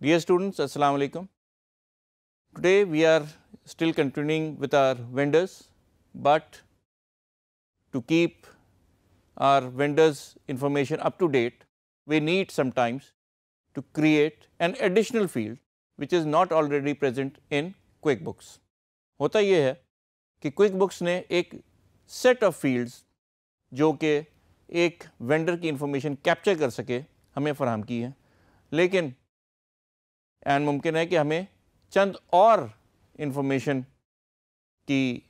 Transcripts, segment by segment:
Dear students, Assalamu alaikum. Today we are still continuing with our vendors, but to keep our vendors information up to date, we need sometimes to create an additional field which is not already present in QuickBooks. होता ये है कि QuickBooks ने एक set of fields जो कि एक vendor की इंफॉर्मेशन कैप्चर कर सके हमें फराहम की है, लेकिन एन मुमकिन है कि हमें चंद और इंफॉर्मेशन की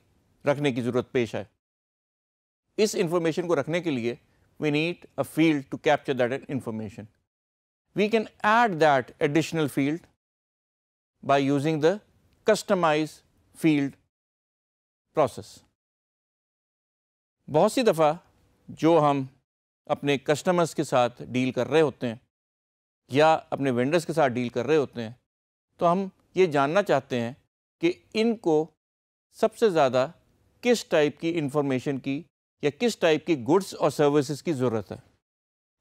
रखने की ज़रूरत पेश आए। इस इंफॉर्मेशन को रखने के लिए we need a field to capture that information. We can add that additional field by using the customise field process. बहुत सी दफ़ा जो हम अपने कस्टमर्स के साथ डील कर रहे होते हैं या अपने वेंडर्स के साथ डील कर रहे होते हैं, तो हम ये जानना चाहते हैं कि इनको सबसे ज़्यादा किस टाइप की इंफॉर्मेशन की या किस टाइप की गुड्स और सर्विसेज की ज़रूरत है.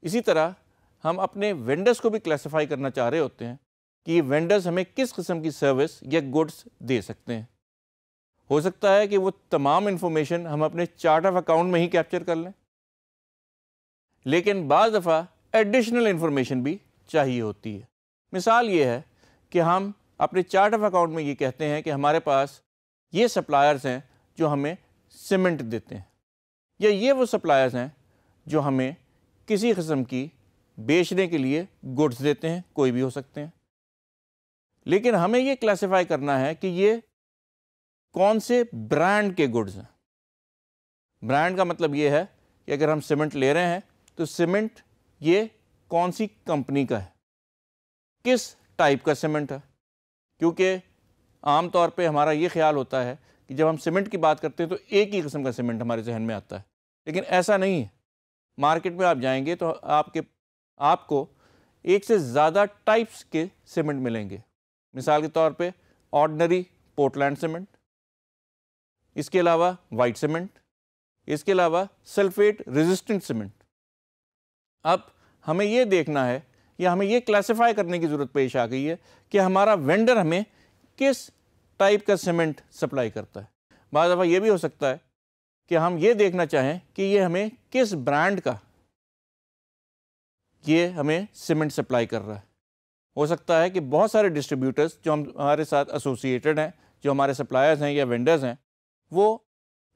इसी तरह हम अपने वेंडर्स को भी क्लासिफाई करना चाह रहे होते हैं कि ये वेंडर्स हमें किस किस्म की सर्विस या गुड्स दे सकते हैं. हो सकता है कि वो तमाम इंफॉर्मेशन हम अपने चार्ट ऑफ अकाउंट में ही कैप्चर कर लें, लेकिन बाज़ दफ़ा एडिशनल इंफॉर्मेशन भी चाहिए होती है. मिसाल ये है कि हम अपने चार्ट ऑफ अकाउंट में ये कहते हैं कि हमारे पास ये सप्लायर्स हैं जो हमें सीमेंट देते हैं, या ये वो सप्लायर्स हैं जो हमें किसी किस्म की बेचने के लिए गुड्स देते हैं, कोई भी हो सकते हैं. लेकिन हमें ये क्लासिफाई करना है कि ये कौन से ब्रांड के गुड्स हैं. ब्रांड का मतलब ये है कि अगर हम सीमेंट ले रहे हैं तो सीमेंट ये कौन सी कंपनी का है, किस टाइप का सीमेंट है. क्योंकि आम तौर पे हमारा ये ख्याल होता है कि जब हम सीमेंट की बात करते हैं तो एक ही किस्म का सीमेंट हमारे जहन में आता है, लेकिन ऐसा नहीं है. मार्केट में आप जाएंगे तो आपको एक से ज़्यादा टाइप्स के सीमेंट मिलेंगे. मिसाल के तौर पे ऑर्डिनरी पोर्टलैंड सीमेंट, इसके अलावा वाइट सीमेंट, इसके अलावा सल्फेट रेजिस्टेंट सीमेंट. अब हमें ये देखना है या हमें ये क्लासिफाई करने की ज़रूरत पेश आ गई है कि हमारा वेंडर हमें किस टाइप का सीमेंट सप्लाई करता है. बाज़ दफ़ा ये भी हो सकता है कि हम ये देखना चाहें कि ये हमें किस ब्रांड का ये हमें सीमेंट सप्लाई कर रहा है. हो सकता है कि बहुत सारे डिस्ट्रीब्यूटर्स जो हमारे साथ एसोसिएटेड हैं, जो हमारे सप्लायर्स हैं या वेंडर्स हैं, वो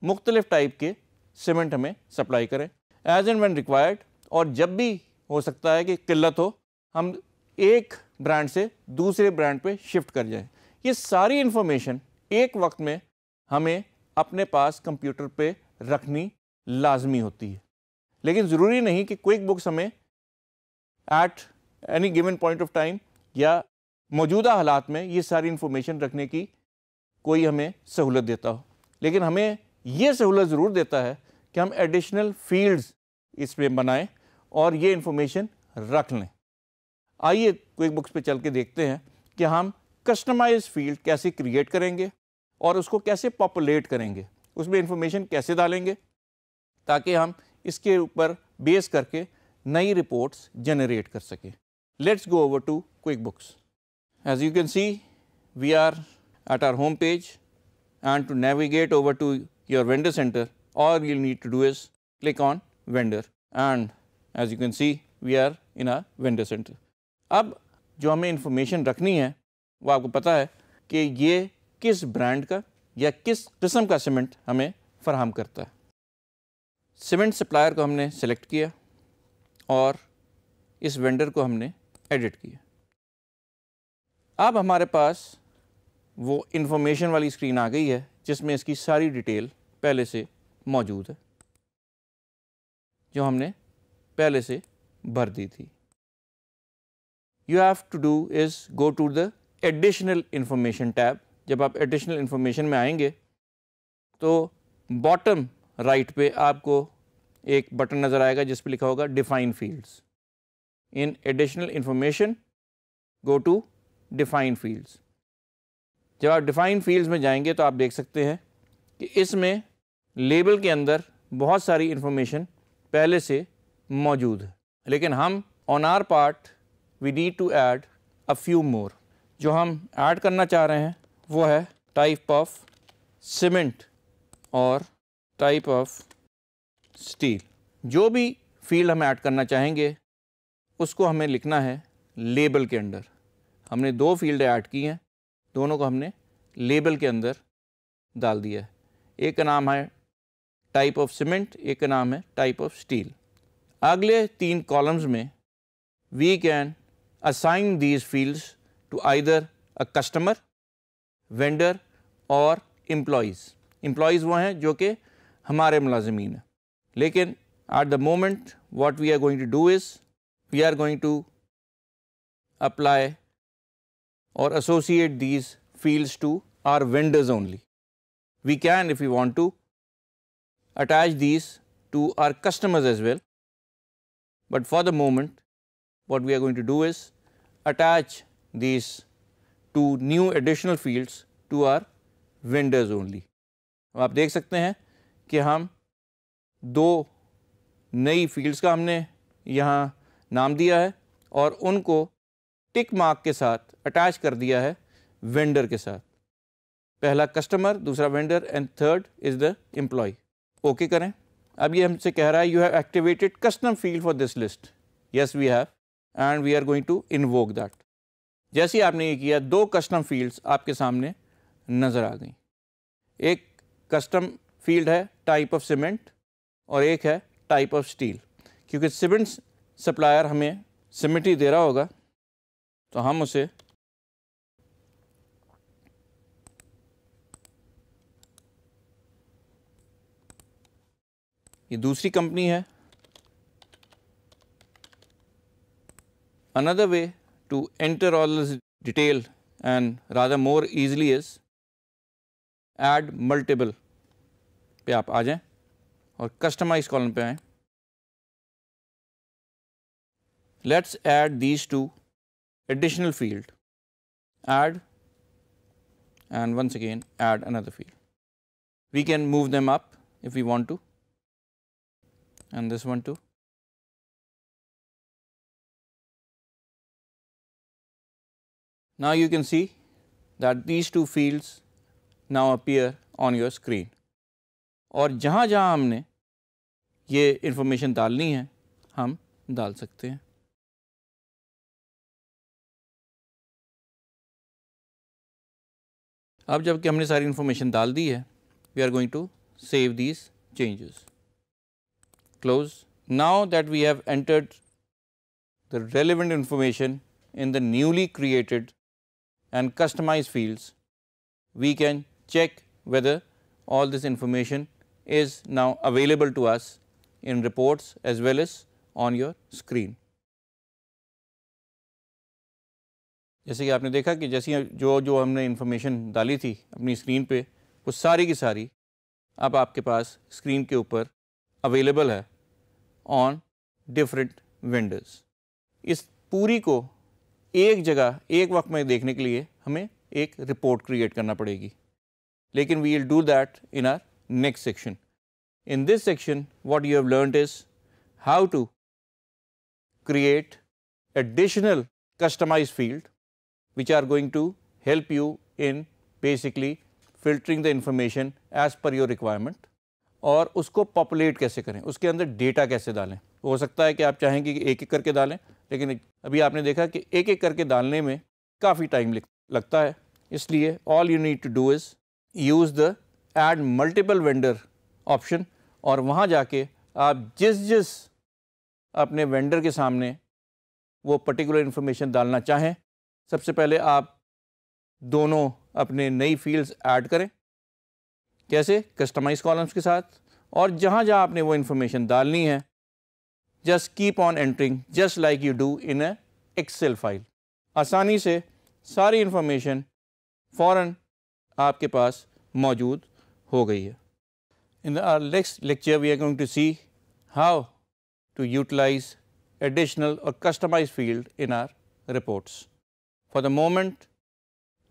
मुख्तलिफ़ टाइप के सीमेंट हमें सप्लाई करें एज एंड व्हेन रिक्वायर्ड. और जब भी हो सकता है कि किल्लत हो, हम एक ब्रांड से दूसरे ब्रांड पे शिफ्ट कर जाएं. ये सारी इंफॉर्मेशन एक वक्त में हमें अपने पास कंप्यूटर पे रखनी लाजमी होती है. लेकिन ज़रूरी नहीं कि QuickBooks हमें at any given point of time या मौजूदा हालात में ये सारी इंफॉर्मेशन रखने की कोई हमें सहूलत देता हो, लेकिन हमें ये सहूलत ज़रूर देता है कि हम एडिशनल फील्ड्स इसमें बनाएं और ये इंफॉर्मेशन रख लें. आइए QuickBooks पे चल के देखते हैं कि हम कस्टमाइज फील्ड कैसे क्रिएट करेंगे और उसको कैसे पॉपुलेट करेंगे, उसमें इंफॉर्मेशन कैसे डालेंगे ताकि हम इसके ऊपर बेस करके नई रिपोर्ट्स जनरेट कर सकें. Let's go over to QuickBooks. As you can see we are at our home page, and to navigate over to your vendor center, all you need to do is click on vendor, and as you can see we are in a vendor center. अब जो हमें information रखनी है वो आपको पता है कि ये किस ब्रांड का या किस किस्म का सीमेंट हमें फराहम करता है. सीमेंट सप्लायर को हमने सेलेक्ट किया और इस वेंडर को हमने एडिट किया. अब हमारे पास वो इंफॉर्मेशन वाली स्क्रीन आ गई है जिसमें इसकी सारी डिटेल पहले से मौजूद है जो हमने पहले से भर दी थी. You have to do is go to the additional information tab. जब आप एडिशनल इंफॉर्मेशन में आएंगे तो बॉटम राइट पे आपको एक बटन नज़र आएगा जिस पे लिखा होगा define fields. In additional information go to define fields. जब आप डिफाइन फील्ड्स में जाएंगे तो आप देख सकते हैं कि इसमें लेबल के अंदर बहुत सारी इंफॉर्मेशन पहले से मौजूद है, लेकिन हम on our part we need to add a few more. जो हम ऐड करना चाह रहे हैं वो है टाइप ऑफ सीमेंट और टाइप ऑफ स्टील। जो भी फील्ड हम ऐड करना चाहेंगे उसको हमें लिखना है लेबल के अंडर। हमने दो फील्ड ऐड की हैं, दोनों को हमने लेबल के अंदर डाल दिया है। एक का नाम है टाइप ऑफ सीमेंट, एक का नाम है टाइप ऑफ स्टील। अगले 3 कॉलम्स में we can assign these fields to either a customer, vendor और एम्प्लॉइज़। एम्प्लॉइज़ वो हैं जो कि हमारे मुलाजिमीन हैं। लेकिन at the moment what we are going to do is we are going to apply or associate these fields to our vendors only. We can, if we want to, attach these to our customers as well, but for the moment what we are going to do is attach these 2 new additional fields to our vendors only. अब आप देख सकते हैं कि हम 2 नई fields का हमने यहाँ नाम दिया है और उनको टिक मार्क के साथ अटैच कर दिया है वेंडर के साथ। पहला कस्टमर, दूसरा vendor and third is the employee. Okay करें। अब ये हमसे कह रहा है you have activated custom field for this list. Yes we have and we are going to invoke that. जैसे ही आपने ये किया 2 कस्टम फील्ड्स आपके सामने नज़र आ गई। एक कस्टम फील्ड है टाइप ऑफ सीमेंट और एक है टाइप ऑफ स्टील। क्योंकि सीमेंट सप्लायर हमें सीमेंट ही दे रहा होगा तो हम उसे ये दूसरी कंपनी है। Another way to enter all this detail and rather more easily is add multiple पे आप आ जाएं और कस्टमाइज कॉलम पे आएं। Let's add these 2 additional field, add and once again add another field. We can move them up if we want to, and this one too. Now you can see that these 2 fields now appear on your screen. और जहाँ जहाँ हमने ये information डालनी है हम डाल सकते हैं। अब जबकि हमने सारी इन्फॉर्मेशन डाल दी है we are going to save these changes. Close. Now that we have entered the relevant information in the newly created and customized fields, we can check whether all this information is now available to us in reports as well as on your screen. जैसे कि आपने देखा कि जैसी जो हमने information डाली थी अपनी स्क्रीन पे वो सारी की सारी अब आपके पास स्क्रीन के ऊपर अवेलेबल है ऑन डिफरेंट वेंडर्स। इस पूरी को एक जगह एक वक्त में देखने के लिए हमें एक रिपोर्ट क्रिएट करना पड़ेगी, लेकिन we will do that in our next section. In this section what you have learned is how to create additional customized field which are going to help you in basically filtering the information as per your requirement, और उसको populate कैसे करें, उसके अंदर data कैसे डालें। हो सकता है कि आप चाहेंगे कि एक एक करके डालें, लेकिन अभी आपने देखा कि एक एक करके डालने में काफ़ी टाइम लगता है। इसलिए all you need to do is use the add multiple vendor option, और वहाँ जाके आप जिस अपने वेंडर के सामने वो पर्टिकुलर इन्फॉर्मेशन डालना चाहें, सबसे पहले आप दोनों अपने नई फील्ड्स ऐड करें। कैसे? कस्टमाइज कॉलम्स के साथ, और जहाँ जहाँ आपने वो इन्फॉर्मेशन डालनी है just keep on entering just like you do in a Excel file. आसानी से सारी इन्फॉर्मेशन फ़ौरन आपके पास मौजूद हो गई है। In our next lecture we are going to see how to utilise additional और customise field in our reports. For the moment,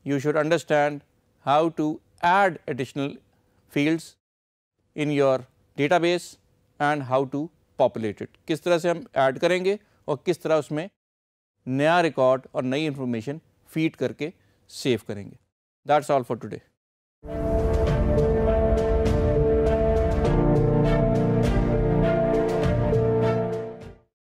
you should understand how to add additional fields in your database and how to populate it. किस तरह से हम add करेंगे और किस तरह उसमें नया रिकॉर्ड और नई इन्फॉर्मेशन फीड करके सेव करेंगे। That's all for today.